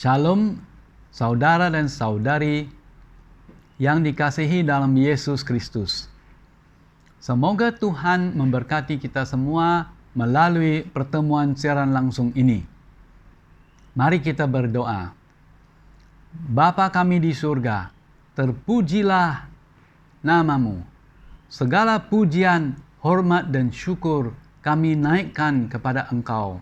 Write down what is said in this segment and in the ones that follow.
Shalom, saudara dan saudari yang dikasihi dalam Yesus Kristus. Semoga Tuhan memberkati kita semua melalui pertemuan siaran langsung ini. Mari kita berdoa. Bapa kami di surga, terpujilah nama-Mu. Segala pujian, hormat dan syukur kami naikkan kepada Engkau.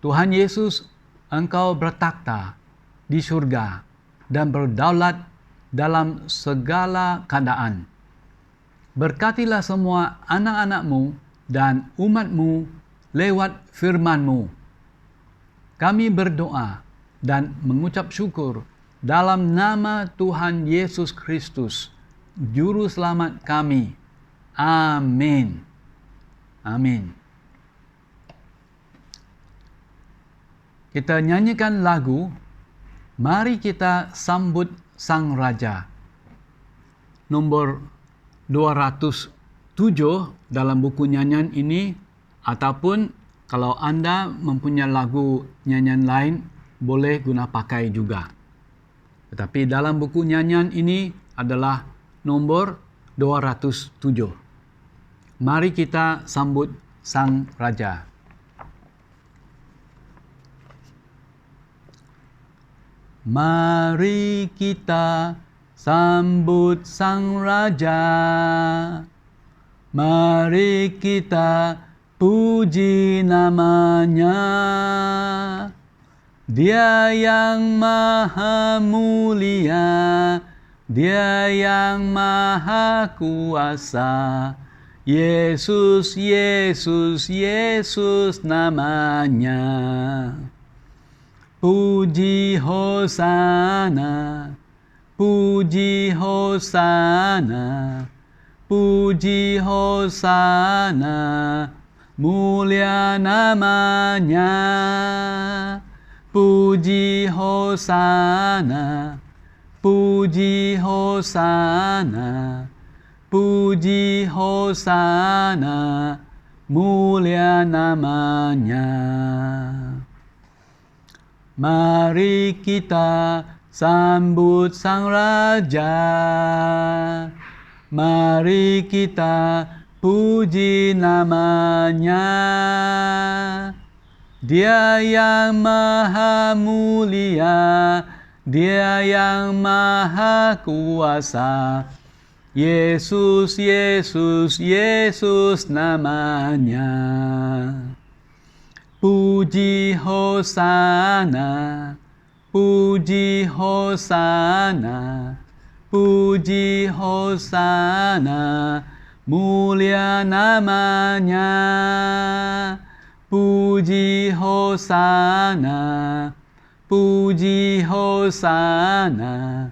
Tuhan Yesus, Engkau bertakhta di surga dan berdaulat dalam segala keadaan. Berkatilah semua anak-anak-Mu dan umat-Mu lewat firman-Mu. Kami berdoa dan mengucap syukur dalam nama Tuhan Yesus Kristus, Juru Selamat kami. Amin. Amin. Kita nyanyikan lagu, Mari Kita Sambut Sang Raja. Nomor 207 dalam buku nyanyian ini, ataupun kalau Anda mempunyai lagu nyanyian lain, boleh guna pakai juga. Tetapi dalam buku nyanyian ini adalah nomor 207. Mari kita sambut Sang Raja. Mari kita sambut Sang Raja. Mari kita puji nama-Nya. Dia yang maha mulia, Dia yang maha kuasa. Yesus, Yesus, Yesus namanya. Puji Hosana, puji Hosana, puji Hosana, mulia namanya. Puji Hosana, puji Hosana, puji Hosana, mulia namanya. Mari kita sambut Sang Raja. Mari kita puji nama-Nya. Dia yang maha mulia, Dia yang maha kuasa. Yesus, Yesus, Yesus namanya. Puji Hosana, puji Hosana, puji Hosana, mulia namanya. Puji Hosana, puji Hosana,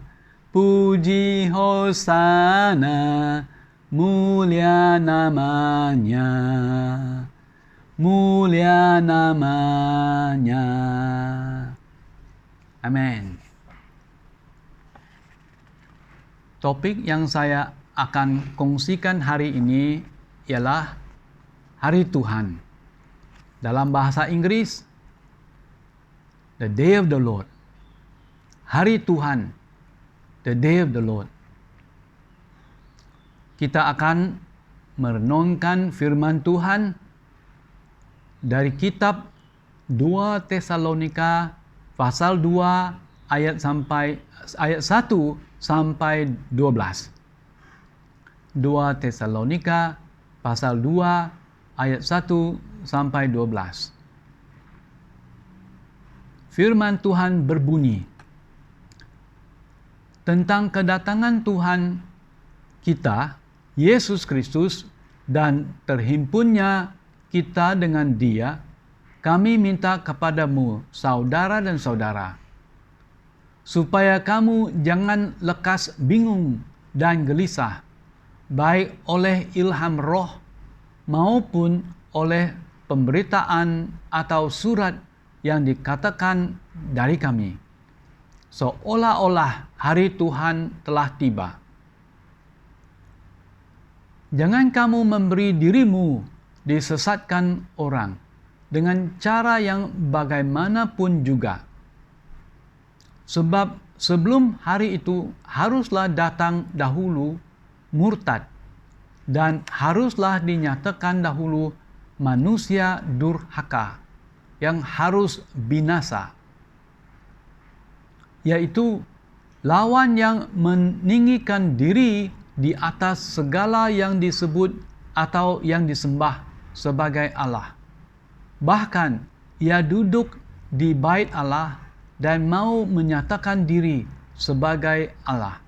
puji Hosana, mulia namanya. Mulia namanya. Amin. Topik yang saya akan kongsikan hari ini ialah Hari Tuhan. Dalam bahasa Inggris, The Day of the Lord. Hari Tuhan, The Day of the Lord. Kita akan merenungkan firman Tuhan dari kitab 2 Tesalonika pasal 2 ayat 1 sampai 12. 2 Tesalonika pasal 2 ayat 1 sampai 12. Firman Tuhan berbunyi tentang kedatangan Tuhan kita, Yesus Kristus, dan terhimpunnya kita dengan Dia. Kami minta kepadamu, saudara dan saudara, supaya kamu jangan lekas bingung dan gelisah, baik oleh ilham roh maupun oleh pemberitaan atau surat yang dikatakan dari kami, seolah-olah hari Tuhan telah tiba. Jangan kamu memberi dirimu disesatkan orang dengan cara yang bagaimanapun juga. Sebab sebelum hari itu haruslah datang dahulu murtad, dan haruslah dinyatakan dahulu manusia durhaka yang harus binasa, yaitu lawan yang meninggikan diri di atas segala yang disebut atau yang disembah sebagai Allah. Bahkan ia duduk di bait Allah dan mau menyatakan diri sebagai Allah.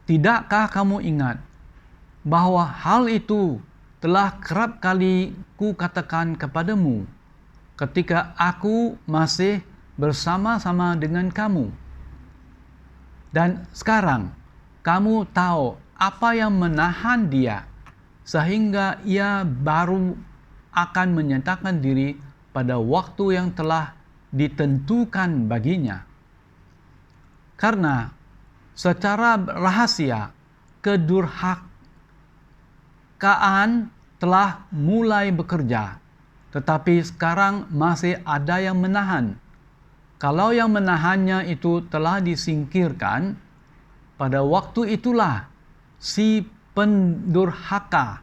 Tidakkah kamu ingat bahwa hal itu telah kerap kali kukatakan kepadamu ketika aku masih bersama-sama dengan kamu? Dan sekarang kamu tahu apa yang menahan dia, sehingga ia baru akan menyatakan diri pada waktu yang telah ditentukan baginya. Karena secara rahasia kedurhakaan telah mulai bekerja, tetapi sekarang masih ada yang menahan. Kalau yang menahannya itu telah disingkirkan, pada waktu itulah si pendurhaka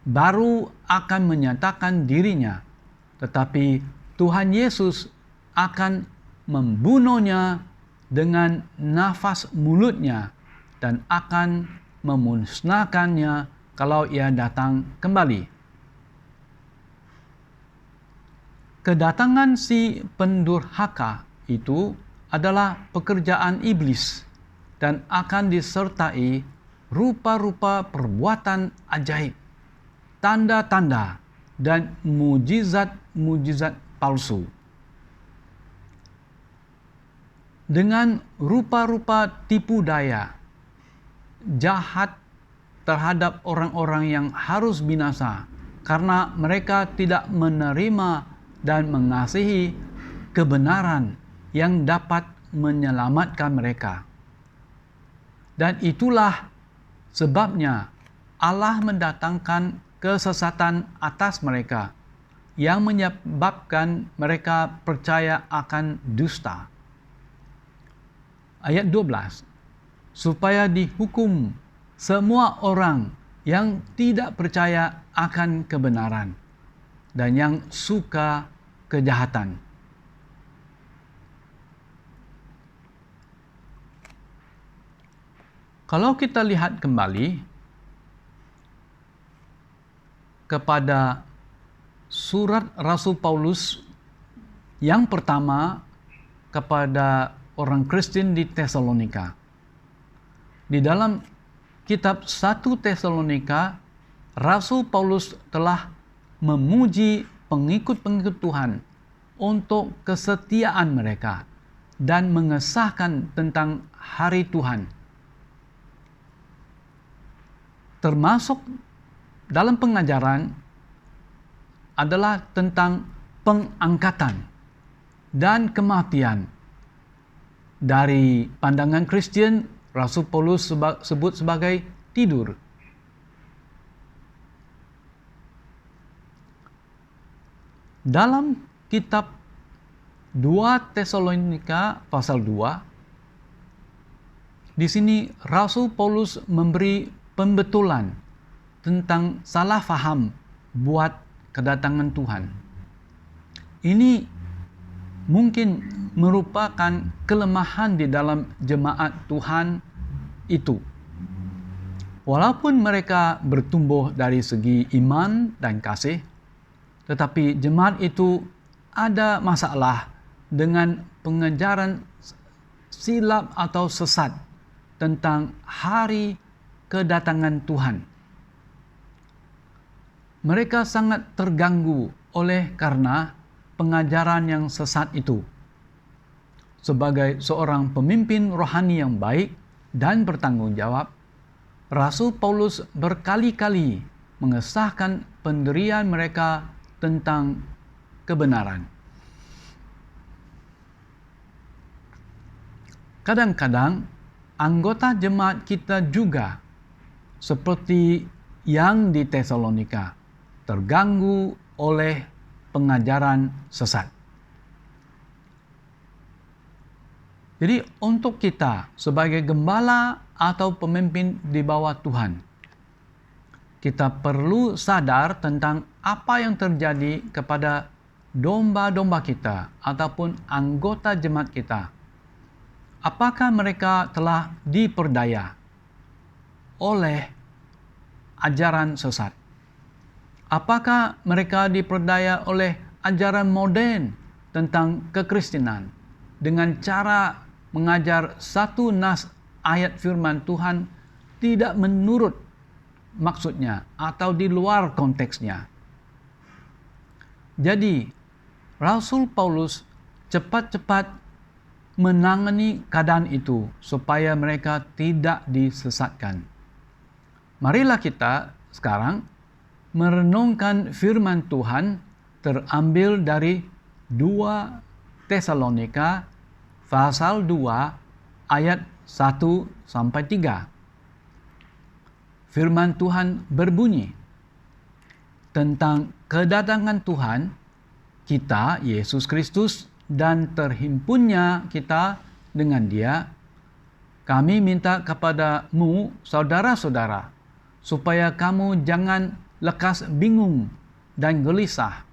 baru akan menyatakan dirinya, tetapi Tuhan Yesus akan membunuhnya dengan nafas mulutnya dan akan memusnahkannya kalau ia datang kembali. Kedatangan si pendurhaka itu adalah pekerjaan iblis dan akan disertai rupa-rupa perbuatan ajaib, tanda-tanda, dan mujizat-mujizat palsu. Dengan rupa-rupa tipu daya jahat terhadap orang-orang yang harus binasa karena mereka tidak menerima dan mengasihi kebenaran yang dapat menyelamatkan mereka. Dan itulah sebabnya Allah mendatangkan kesesatan atas mereka yang menyebabkan mereka percaya akan dusta. Ayat 12, supaya dihukum semua orang yang tidak percaya akan kebenaran dan yang suka kejahatan. Kalau kita lihat kembali kepada surat Rasul Paulus yang pertama kepada orang Kristen di Tesalonika. Di dalam kitab 1 Tesalonika, Rasul Paulus telah memuji pengikut-pengikut Tuhan untuk kesetiaan mereka dan mengesahkan tentang hari Tuhan. Termasuk dalam pengajaran adalah tentang pengangkatan dan kematian. Dari pandangan Kristen, Rasul Paulus sebut sebagai tidur. Dalam kitab 2 Tesalonika pasal 2, di sini Rasul Paulus memberi pembetulan tentang salah faham buat kedatangan Tuhan. Ini mungkin merupakan kelemahan di dalam jemaat Tuhan itu. Walaupun mereka bertumbuh dari segi iman dan kasih, tetapi jemaat itu ada masalah dengan pengajaran silap atau sesat tentang hari kedatangan Tuhan. Mereka sangat terganggu oleh karena pengajaran yang sesat itu. Sebagai seorang pemimpin rohani yang baik dan bertanggung jawab, Rasul Paulus berkali-kali mengesahkan pendirian mereka tentang kebenaran. Kadang-kadang anggota jemaat kita juga seperti yang di Tesalonika terganggu oleh pengajaran sesat. Jadi untuk kita sebagai gembala atau pemimpin di bawah Tuhan, kita perlu sadar tentang apa yang terjadi kepada domba-domba kita ataupun anggota jemaat kita. Apakah mereka telah diperdaya oleh ajaran sesat? Apakah mereka diperdaya oleh ajaran modern tentang kekristenan dengan cara mengajar satu nas ayat firman Tuhan tidak menurut maksudnya atau di luar konteksnya? Jadi, Rasul Paulus cepat-cepat menangani keadaan itu supaya mereka tidak disesatkan. Marilah kita sekarang merenungkan firman Tuhan terambil dari 2 Tesalonika pasal 2 ayat 1 sampai 3. Firman Tuhan berbunyi tentang kedatangan Tuhan kita, Yesus Kristus, dan terhimpunnya kita dengan Dia. Kami minta kepadamu, saudara-saudara, supaya kamu jangan lekas bingung dan gelisah,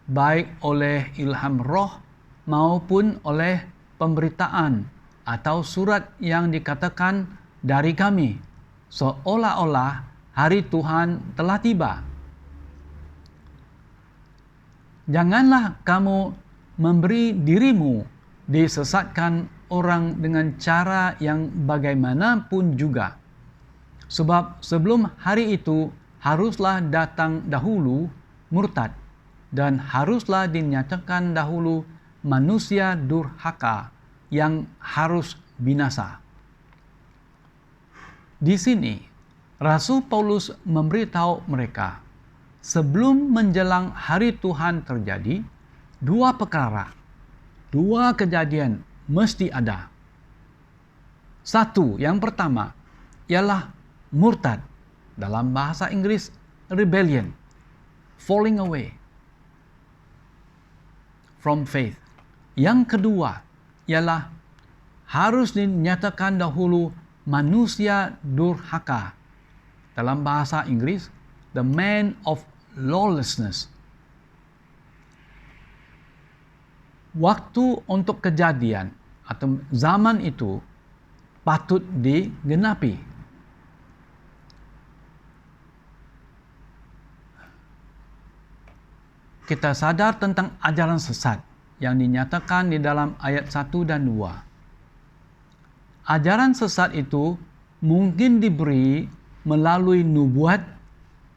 baik oleh ilham roh maupun oleh pemberitaan atau surat yang dikatakan dari kami, seolah-olah hari Tuhan telah tiba. Janganlah kamu memberi dirimu disesatkan orang dengan cara yang bagaimanapun juga. Sebab sebelum hari itu haruslah datang dahulu murtad, dan haruslah dinyatakan dahulu manusia durhaka yang harus binasa. Di sini, Rasul Paulus memberitahu mereka, sebelum menjelang hari Tuhan terjadi, 2 perkara, 2 kejadian mesti ada. Satu, yang pertama, ialah murtad. Dalam bahasa Inggris, rebellion, falling away from faith. Yang kedua, ialah harus dinyatakan dahulu manusia durhaka. Dalam bahasa Inggris, the man of lawlessness. Waktu untuk kejadian atau zaman itu patut digenapi. Kita sadar tentang ajaran sesat yang dinyatakan di dalam ayat 1 dan 2. Ajaran sesat itu mungkin diberi melalui nubuat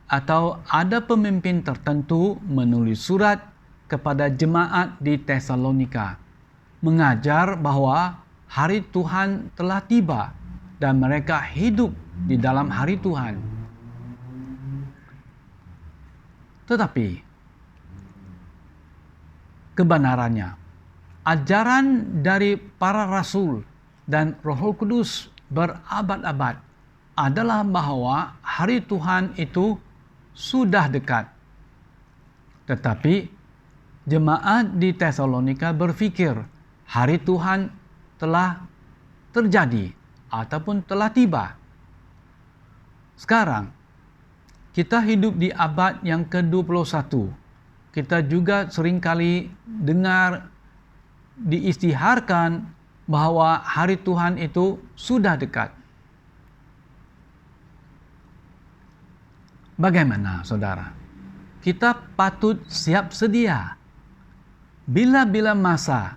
atau ada pemimpin tertentu menulis surat kepada jemaat di Tesalonika, mengajar bahwa hari Tuhan telah tiba dan mereka hidup di dalam hari Tuhan. Tetapi kebenarannya, ajaran dari para rasul dan Roh Kudus berabad-abad adalah bahwa hari Tuhan itu sudah dekat. Tetapi jemaat di Tesalonika berpikir hari Tuhan telah terjadi ataupun telah tiba. Sekarang, kita hidup di abad yang ke-21. Kita juga seringkali dengar diisytiharkan bahwa hari Tuhan itu sudah dekat. Bagaimana, saudara? Kita patut siap sedia. Bila-bila masa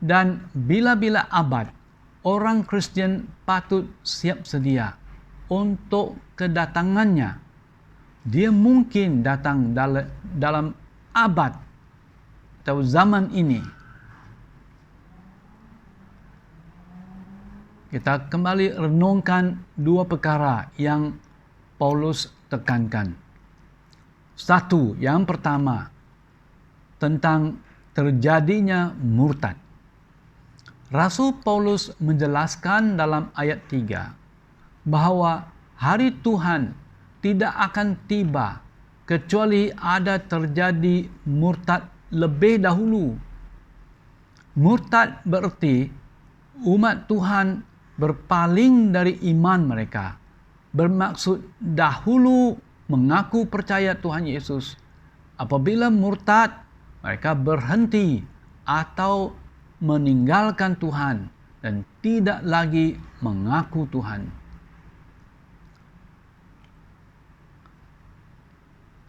dan bila-bila abad, orang Kristen patut siap sedia untuk kedatangannya. Dia mungkin datang dalam abad atau zaman ini. Kita kembali renungkan 2 perkara yang Paulus tekankan. Satu, yang pertama, tentang terjadinya murtad. Rasul Paulus menjelaskan dalam ayat 3 bahwa hari Tuhan tidak akan tiba kecuali ada terjadi murtad lebih dahulu. Murtad berarti umat Tuhan berpaling dari iman mereka, bermaksud dahulu mengaku percaya Tuhan Yesus. Apabila murtad, mereka berhenti atau meninggalkan Tuhan dan tidak lagi mengaku Tuhan.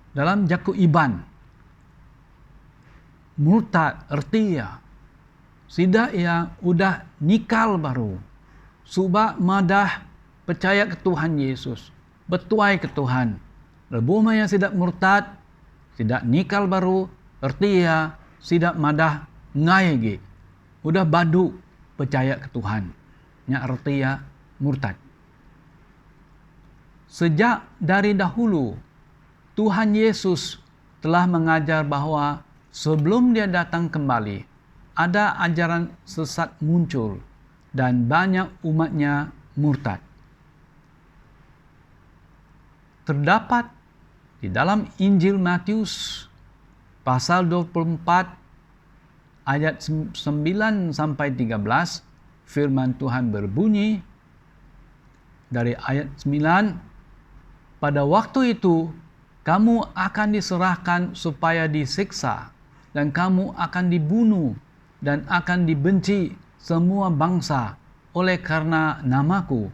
Dalam Jakub Iban, murtad artinya sida ia udah nikal baru, subak madah percaya ke Tuhan Yesus, bertuai ke Tuhan. Lebih yang tidak murtad, tidak nikal baru, artinya tidak madah ngai udah badu percaya ke Tuhan. Nya artinya murtad. Sejak dari dahulu Tuhan Yesus telah mengajar bahwa sebelum dia datang kembali, ada ajaran sesat muncul dan banyak umatnya murtad. Terdapat di dalam Injil Matius pasal 24 ayat 9 sampai 13, firman Tuhan berbunyi dari ayat 9, pada waktu itu kamu akan diserahkan supaya disiksa, dan kamu akan dibunuh dan akan dibenci semua bangsa oleh karena namaku.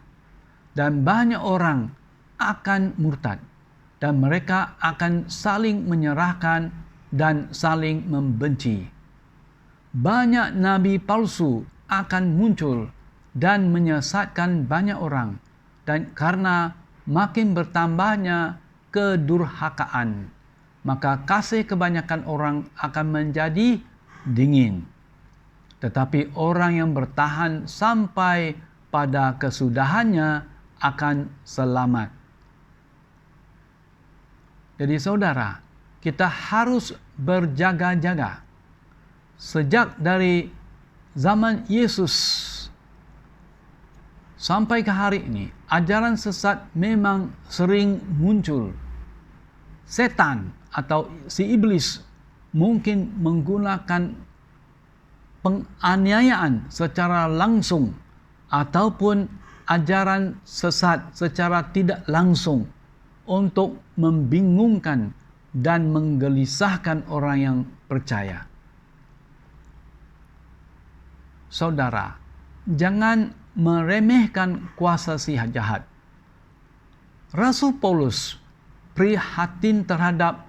Dan banyak orang akan murtad, dan mereka akan saling menyerahkan dan saling membenci. Banyak nabi palsu akan muncul dan menyesatkan banyak orang, dan karena makin bertambahnya kedurhakaan, maka kasih kebanyakan orang akan menjadi dingin. Tetapi orang yang bertahan sampai pada kesudahannya akan selamat. Jadi saudara, kita harus berjaga-jaga. Sejak dari zaman Yesus sampai ke hari ini, ajaran sesat memang sering muncul. Setan atau si iblis mungkin menggunakan penganiayaan secara langsung ataupun ajaran sesat secara tidak langsung untuk membingungkan dan menggelisahkan orang yang percaya. Saudara, jangan meremehkan kuasa si jahat. Rasul Paulus prihatin terhadap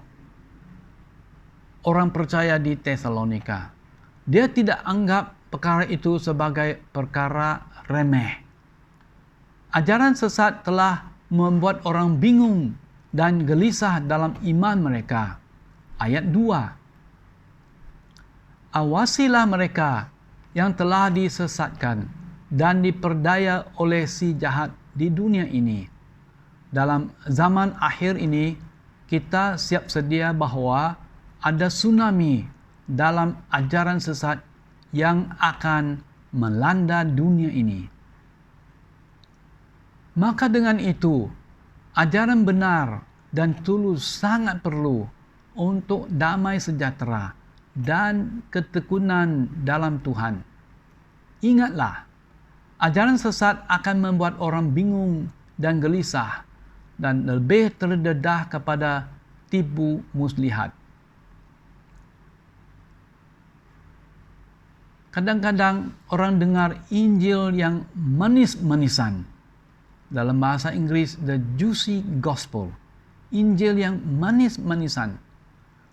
orang percaya di Tesalonika. Dia tidak anggap perkara itu sebagai perkara remeh. Ajaran sesat telah membuat orang bingung dan gelisah dalam iman mereka. Ayat 2. Awasilah mereka yang telah disesatkan dan diperdaya oleh si jahat di dunia ini. Dalam zaman akhir ini, kita siap sedia bahwa ada tsunami dalam ajaran sesat yang akan melanda dunia ini. Maka dengan itu, ajaran benar dan tulus sangat perlu untuk damai sejahtera dan ketekunan dalam Tuhan. Ingatlah, ajaran sesat akan membuat orang bingung dan gelisah, dan lebih terdedah kepada tipu muslihat. Kadang-kadang orang dengar Injil yang manis-manisan. Dalam bahasa Inggris, the juicy gospel. Injil yang manis-manisan.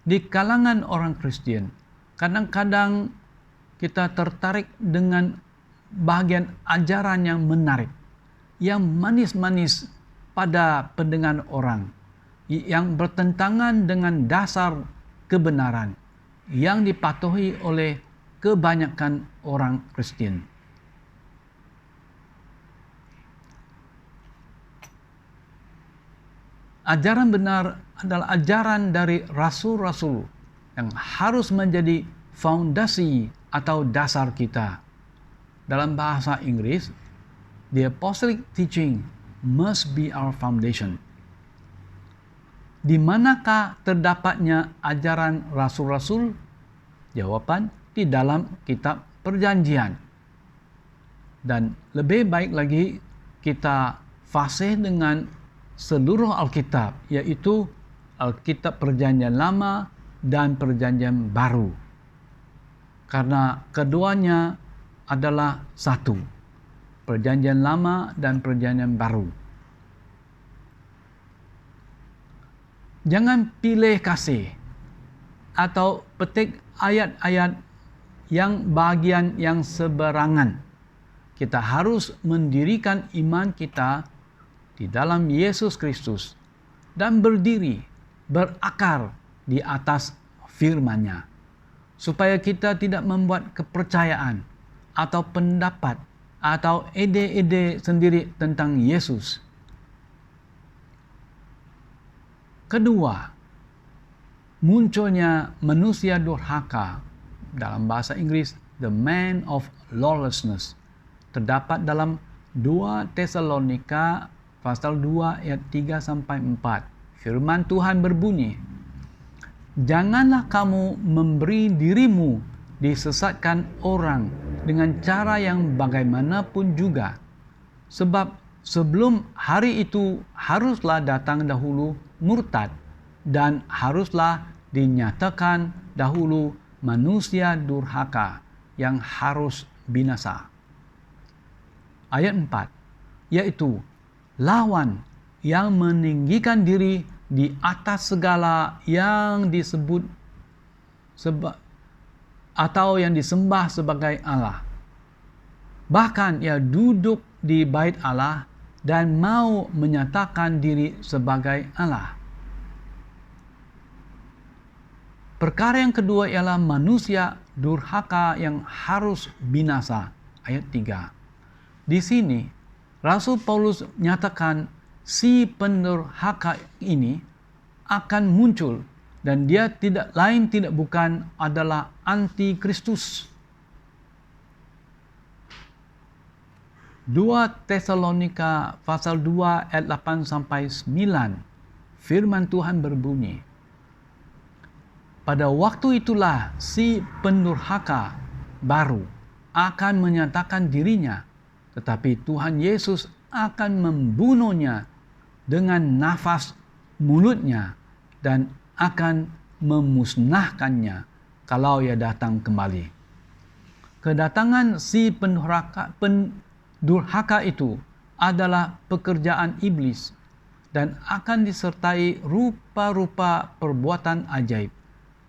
Di kalangan orang Kristen, kadang-kadang kita tertarik dengan bahagian ajaran yang menarik, yang manis-manis pada pendengar orang, yang bertentangan dengan dasar kebenaran yang dipatuhi oleh kebanyakan orang Kristen. Ajaran benar adalah ajaran dari rasul-rasul yang harus menjadi fondasi atau dasar kita. Dalam bahasa Inggris, the apostolic teaching must be our foundation. Di manakah terdapatnya ajaran rasul-rasul? Jawaban, di dalam kitab Perjanjian. Dan lebih baik lagi kita fasih dengan seluruh Alkitab, yaitu Alkitab Perjanjian Lama dan Perjanjian Baru. Karena keduanya adalah satu, Perjanjian Lama dan Perjanjian Baru. Jangan pilih kasih atau petik ayat-ayat yang bagian yang seberangan. Kita harus mendirikan iman kita di dalam Yesus Kristus dan berdiri, berakar di atas firman-Nya, supaya kita tidak membuat kepercayaan atau pendapat atau ide-ide sendiri tentang Yesus. Kedua, munculnya manusia durhaka, dalam bahasa Inggris the man of lawlessness, terdapat dalam 2 Tesalonika pasal 2 ayat 3 sampai 4. Firman Tuhan berbunyi, "Janganlah kamu memberi dirimu disesatkan orang dengan cara yang bagaimanapun juga, sebab sebelum hari itu haruslah datang dahulu murtad, dan haruslah dinyatakan dahulu manusia durhaka yang harus binasa." Ayat 4, yaitu lawan yang meninggikan diri di atas segala yang disebut atau yang disembah sebagai Allah. Bahkan ia duduk di bait Allah dan mau menyatakan diri sebagai Allah. Perkara yang kedua ialah manusia durhaka yang harus binasa. Ayat 3. Di sini Rasul Paulus menyatakan si pendurhaka ini akan muncul, dan dia tidak lain tidak bukan adalah antikristus. 2 Tesalonika pasal 2 ayat 8 sampai 9. Firman Tuhan berbunyi, "Pada waktu itulah si pendurhaka baru akan menyatakan dirinya, tetapi Tuhan Yesus akan membunuhnya dengan nafas mulutnya dan akan memusnahkannya kalau ia datang kembali." Kedatangan si pendurhaka itu adalah pekerjaan iblis dan akan disertai rupa-rupa perbuatan ajaib,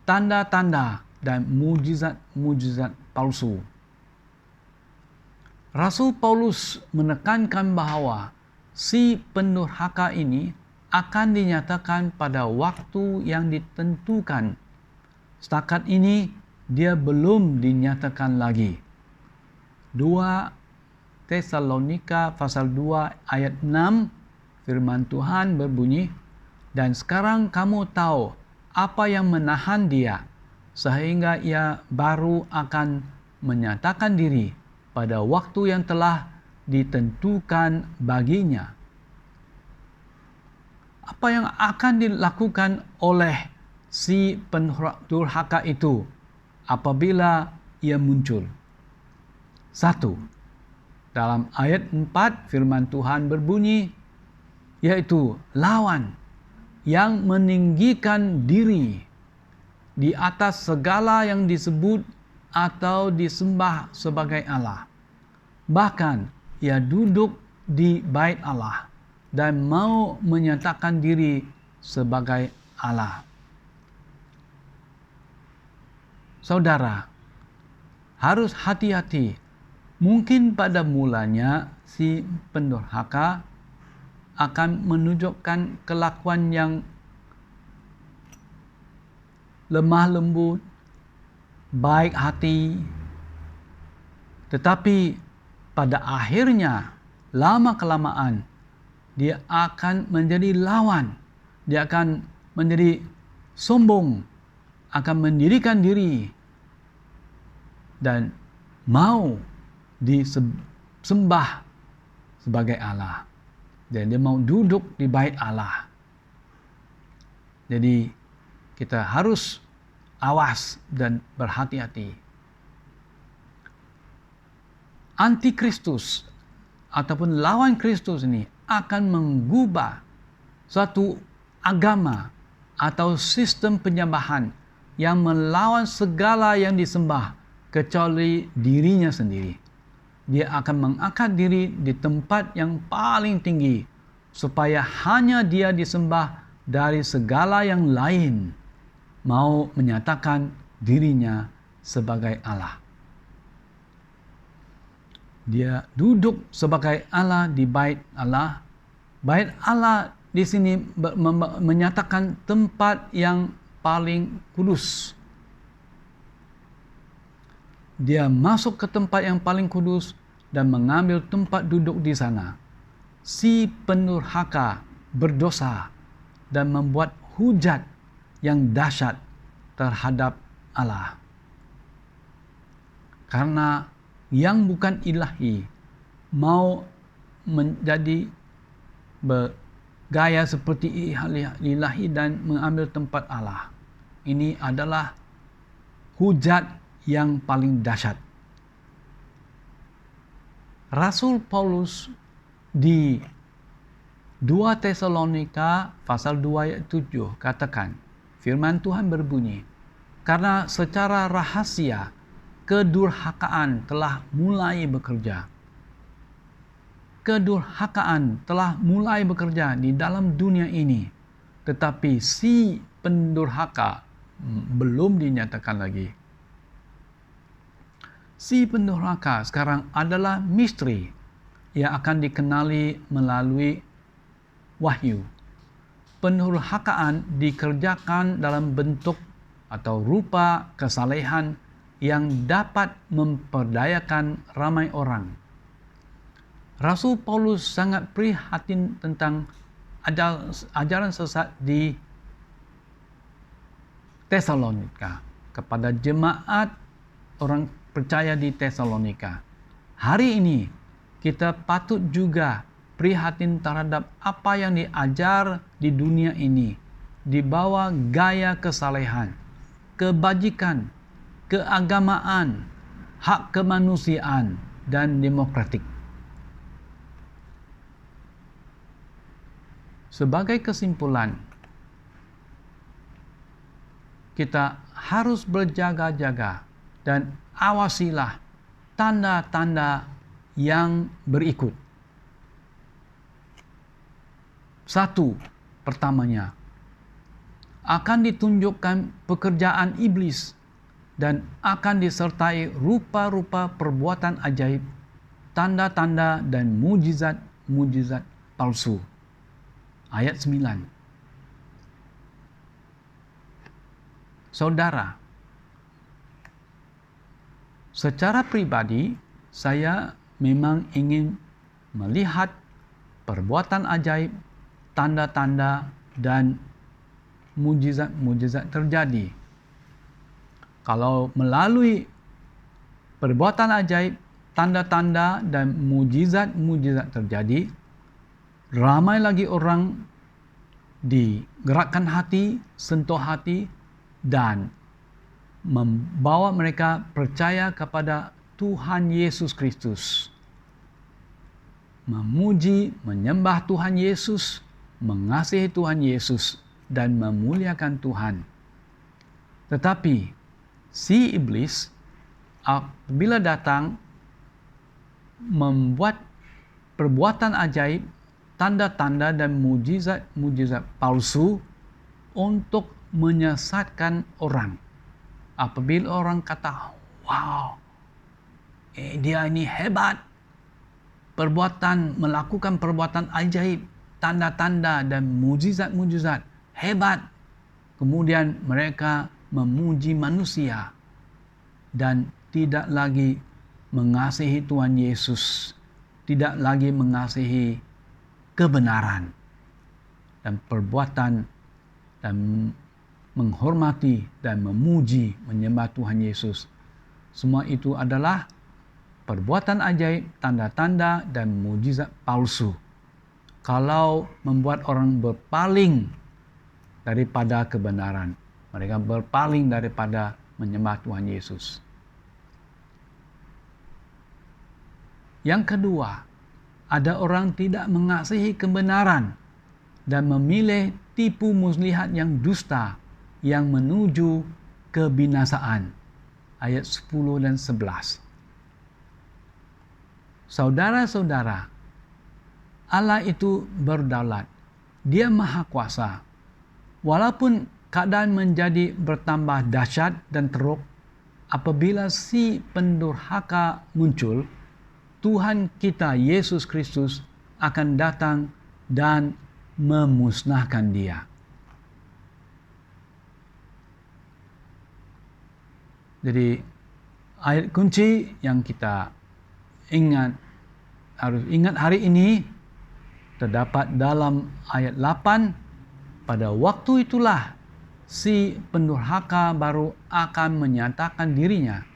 tanda-tanda dan mujizat-mujizat palsu. Rasul Paulus menekankan bahwa si pendurhaka ini akan dinyatakan pada waktu yang ditentukan. Setakat ini dia belum dinyatakan lagi. 2 Tesalonika pasal 2 ayat 6, firman Tuhan berbunyi, "Dan sekarang kamu tahu apa yang menahan dia, sehingga ia baru akan menyatakan diri pada waktu yang telah ditentukan baginya." Apa yang akan dilakukan oleh si pendurhaka itu apabila ia muncul? 1. Dalam ayat 4 firman Tuhan berbunyi, yaitu lawan yang meninggikan diri di atas segala yang disebut atau disembah sebagai Allah. Bahkan ia duduk di bait Allah dan mau menyatakan diri sebagai Allah. Saudara, harus hati-hati. Mungkin pada mulanya si pendurhaka akan menunjukkan kelakuan yang lemah lembut, baik hati, tetapi pada akhirnya lama-kelamaan dia akan menjadi lawan, dia akan menjadi sombong, akan mendirikan diri dan mau disembah sebagai Allah, dan dia mau duduk di bait Allah. Jadi kita harus awas dan berhati-hati. antikristus ataupun lawan Kristus ini akan mengubah suatu agama atau sistem penyembahan yang melawan segala yang disembah kecuali dirinya sendiri. Dia akan mengangkat diri di tempat yang paling tinggi supaya hanya dia disembah dari segala yang lain, mau menyatakan dirinya sebagai Allah. Dia duduk sebagai Allah di bait Allah. Bait Allah di sini menyatakan tempat yang paling kudus. Dia masuk ke tempat yang paling kudus dan mengambil tempat duduk di sana. Si pendurhaka berdosa dan membuat hujat yang dahsyat terhadap Allah. Karena yang bukan ilahi mau menjadi bergaya seperti ilahi dan mengambil tempat Allah. Ini adalah hujat yang paling dahsyat. Rasul Paulus di 2 Tesalonika pasal 2 ayat 7 katakan, firman Tuhan berbunyi, karena secara rahasia kedurhakaan telah mulai bekerja. Kedurhakaan telah mulai bekerja di dalam dunia ini, tetapi si pendurhaka belum dinyatakan lagi. Si pendurhaka sekarang adalah misteri yang akan dikenali melalui wahyu. Pendurhakaan dikerjakan dalam bentuk atau rupa kesalehan yang dapat memperdayakan ramai orang. Rasul Paulus sangat prihatin tentang ajaran sesat di Tesalonika kepada jemaat orang percaya di Tesalonika. Hari ini kita patut juga prihatin terhadap apa yang diajar di dunia ini di bawah gaya kesalehan, kebajikan, keagamaan, hak kemanusiaan, dan demokratik. Sebagai kesimpulan, kita harus berjaga-jaga dan awasilah tanda-tanda yang berikut. 1. Pertamanya, akan ditunjukkan pekerjaan iblis dan akan disertai rupa-rupa perbuatan ajaib, tanda-tanda dan mujizat-mujizat palsu. Ayat 9. Saudara, secara pribadi saya memang ingin melihat perbuatan ajaib, tanda-tanda dan mujizat-mujizat terjadi. Kalau melalui perbuatan ajaib, tanda-tanda dan mujizat-mujizat terjadi, ramai lagi orang digerakkan hati, sentuh hati, dan membawa mereka percaya kepada Tuhan Yesus Kristus. Memuji, menyembah Tuhan Yesus, mengasihi Tuhan Yesus, dan memuliakan Tuhan. Tetapi si iblis apabila datang membuat perbuatan ajaib, tanda-tanda dan mujizat-mujizat palsu untuk menyesatkan orang. Apabila orang kata, wow, dia ini hebat, melakukan perbuatan ajaib, tanda-tanda dan mujizat-mujizat, hebat. Kemudian mereka memuji manusia dan tidak lagi mengasihi Tuhan Yesus, tidak lagi mengasihi kebenaran dan perbuatan dan menghormati dan memuji, menyembah Tuhan Yesus. Semua itu adalah perbuatan ajaib, tanda-tanda dan mujizat palsu. Kalau membuat orang berpaling daripada kebenaran, mereka berpaling daripada menyembah Tuhan Yesus. Yang kedua, ada orang tidak mengasihi kebenaran dan memilih tipu muslihat yang dusta yang menuju kebinasaan. Ayat 10 dan 11. Saudara-saudara, Allah itu berdaulat. Dia maha kuasa. Walaupun keadaan menjadi bertambah dahsyat dan teruk, apabila si pendurhaka muncul, Tuhan kita Yesus Kristus akan datang dan memusnahkan dia. Jadi ayat kunci yang kita harus ingat hari ini terdapat dalam ayat 8. Pada waktu itulah si pendurhaka baru akan menyatakan dirinya,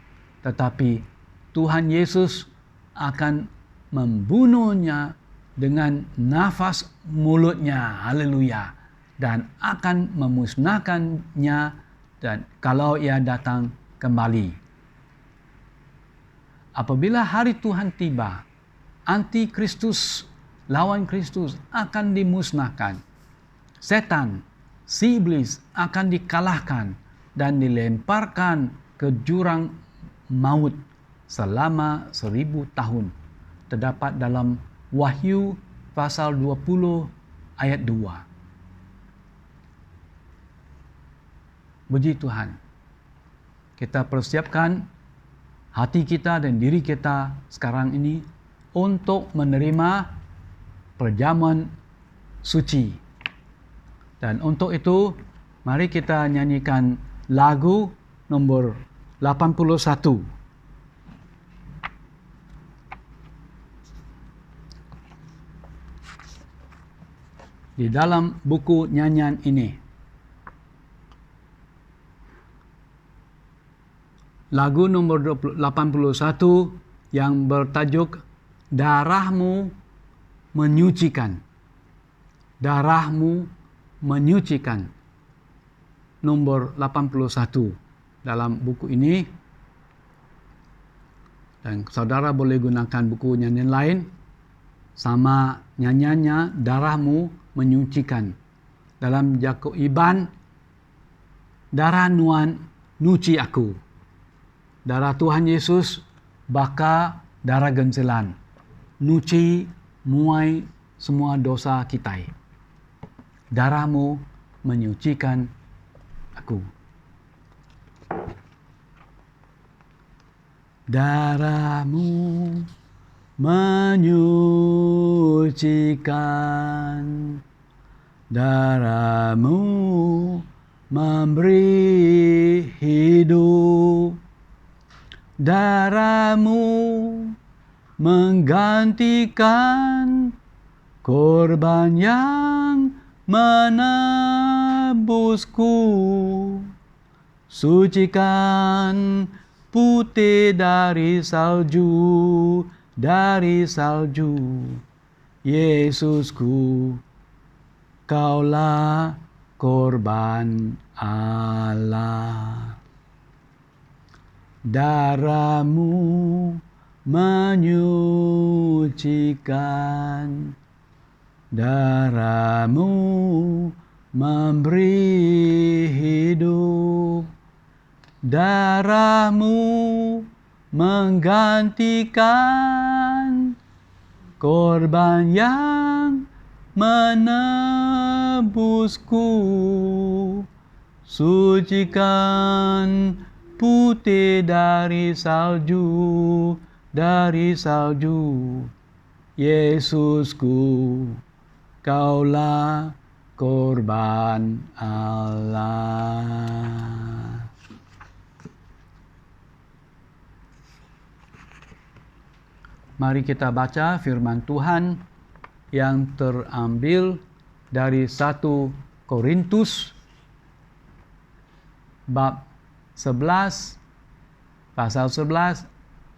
tetapi Tuhan Yesus akan membunuhnya dengan nafas mulutnya, haleluya, dan akan memusnahkannya dan kalau ia datang kembali. Apabila hari Tuhan tiba, antikristus, lawan Kristus akan dimusnahkan. Setan, si iblis akan dikalahkan dan dilemparkan ke jurang maut selama 1000 tahun. Terdapat dalam Wahyu pasal 20 ayat 2. Puji Tuhan. Kita persiapkan hati kita dan diri kita sekarang ini untuk menerima perjamuan suci. Dan untuk itu, mari kita nyanyikan lagu nomor 81. Di dalam buku nyanyian ini. Lagu nomor 81 yang bertajuk Darahmu Menyucikan. Darahmu Menyucikan. Nomor 81 dalam buku ini. Dan saudara boleh gunakan buku nyanyian lain. Sama nyanyiannya Darahmu Menyucikan. Dalam Yakoban, darah nuan nyuci aku. Darah Tuhan Yesus baka darah gencelan. Nyuci muai semua dosa kita. Darahmu menyucikan aku. Darahmu menyucikan. Darahmu memberi hidup. Darahmu menggantikan korban yang menebusku. Sucikan putih dari salju, Yesusku, Kaulah korban Allah. Darahmu menyucikan, darahmu memberi hidup, darahmu menggantikan korban yang menebusku. Sucikan putih dari salju, Yesusku, Kaulah korban Allah. Mari kita baca firman Tuhan yang terambil dari 1 Korintus bab 11, pasal 11,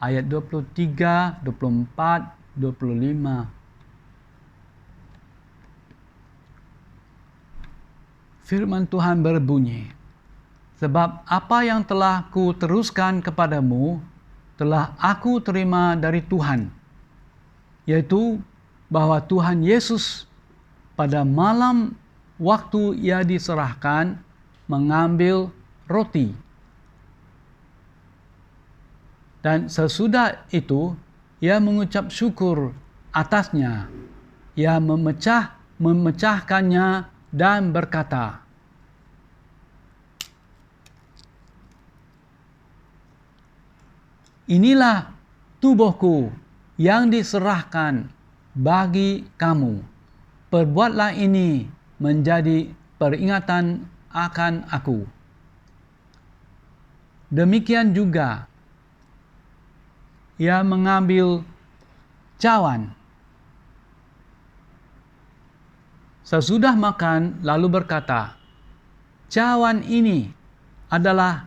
ayat 23, 24, 25. Firman Tuhan berbunyi, sebab apa yang telah ku teruskan kepadamu, telah aku terima dari Tuhan, yaitu bahwa Tuhan Yesus pada malam waktu ia diserahkan mengambil roti. Dan sesudah itu ia mengucap syukur atasnya. Ia memecahkannya dan berkata, "Inilah tubuhku yang diserahkan bagi kamu. Perbuatlah ini menjadi peringatan akan aku." Demikian juga ia mengambil cawan. Sesudah makan lalu berkata, "Cawan ini adalah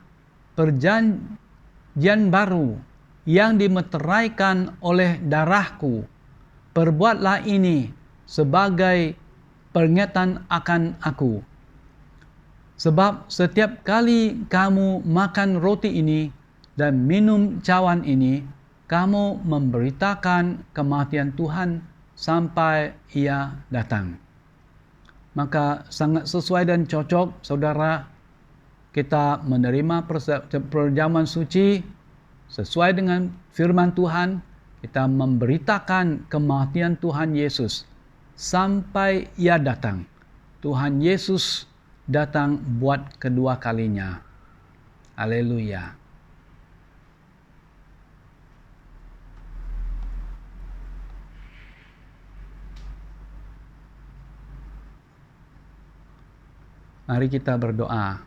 perjanjian baru yang dimeteraikan oleh darahku. Perbuatlah ini sebagai peringatan akan aku. Sebab setiap kali kamu makan roti ini dan minum cawan ini, kamu memberitakan kematian Tuhan sampai ia datang." Maka sangat sesuai dan cocok, saudara, kita menerima perjamuan suci sesuai dengan firman Tuhan. Kita memberitakan kematian Tuhan Yesus sampai ia datang. Tuhan Yesus datang buat kedua kalinya. Haleluya. Mari kita berdoa.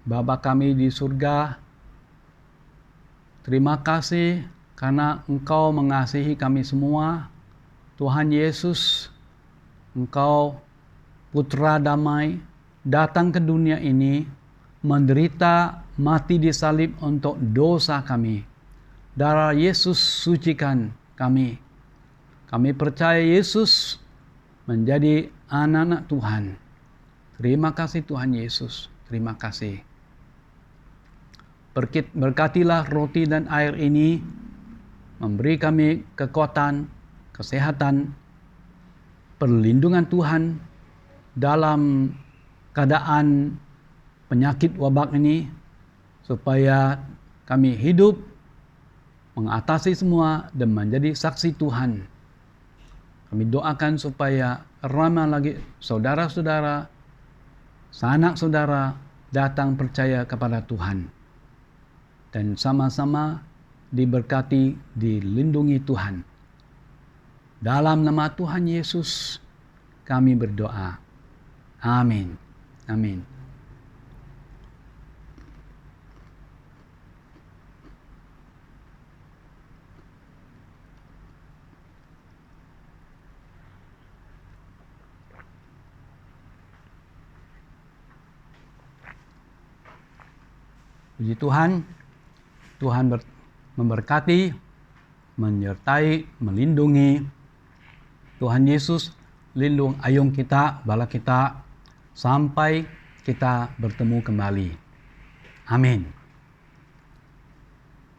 Bapa kami di surga, terima kasih karena Engkau mengasihi kami semua. Tuhan Yesus, Engkau Putra damai, datang ke dunia ini, menderita, mati di salib untuk dosa kami. Darah Yesus sucikan kami. Kami percaya Yesus menjadi anak-anak Tuhan. Terima kasih Tuhan Yesus. Terima kasih. Berkatilah roti dan air ini, memberi kami kekuatan, kesehatan, perlindungan Tuhan dalam keadaan penyakit wabak ini, supaya kami hidup mengatasi semua dan menjadi saksi Tuhan. Kami doakan supaya ramai lagi saudara-saudara, sanak saudara datang percaya kepada Tuhan. Dan sama-sama diberkati, dilindungi Tuhan. Dalam nama Tuhan Yesus kami berdoa. Amin. Amin. Puji Tuhan, Tuhan memberkati, menyertai, melindungi. Tuhan Yesus lindung ayung kita, bala kita, sampai kita bertemu kembali. Amin.